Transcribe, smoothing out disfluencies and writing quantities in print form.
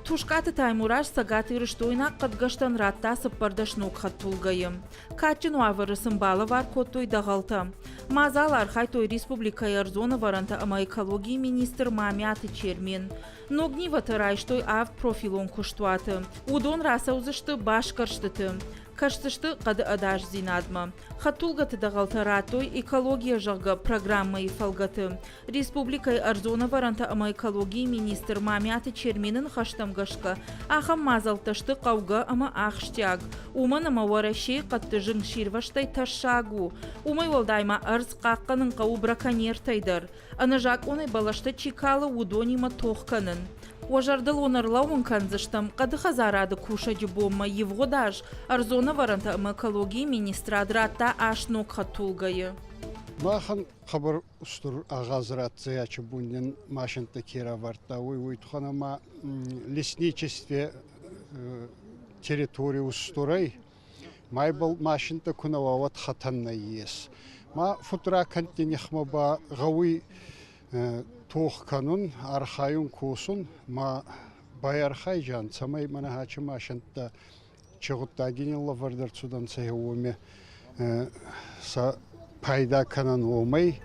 Тушкаты таймураш сагаты рыштойна қыдғыштан ратта сыппардашнук хаттулгайым. Катчин уавыры сымбалы вар коттой дағалты. Мазал архайтой республика Ярзона варанта ама экологии министр Мамяты Чермен. Ногни ватырайштой ав профилон куштуаты. Удон расаузышты башкарштыты. Каштышты қады адаш зинадма. Хаттулгаты дағалтаратой экология жағға программа ифалгаты. Республикай Арзона варанта ама экологии министр Мамяты Черменін хаштамгашқа. Ахам мазалташты қауға ама ахштяг. Уман ама варашей қатты жың ширваштай ташагу. Умай олдайма арз қаққанын қау браконьертайдар. Анажак онай балашты чикалы удонима тоққанын. Ожардыл онарлауын канзыштым, қады хазарады кушади бомма евгодаж, Арзона варанта экологии министра адратта ашнок хатулгайы. Махан хабар устур агазрат заячы буннен машинта кера варта, уйтханама лесничестве территории устурай, майбал машинта кунавават хатанна ес. Ма футра кантинехма ба гауи Тоқ канун архайун кусун ма байархай жан самай мана хачы машинта чығытта генелла вардар судан сайуыме пайда канан олмай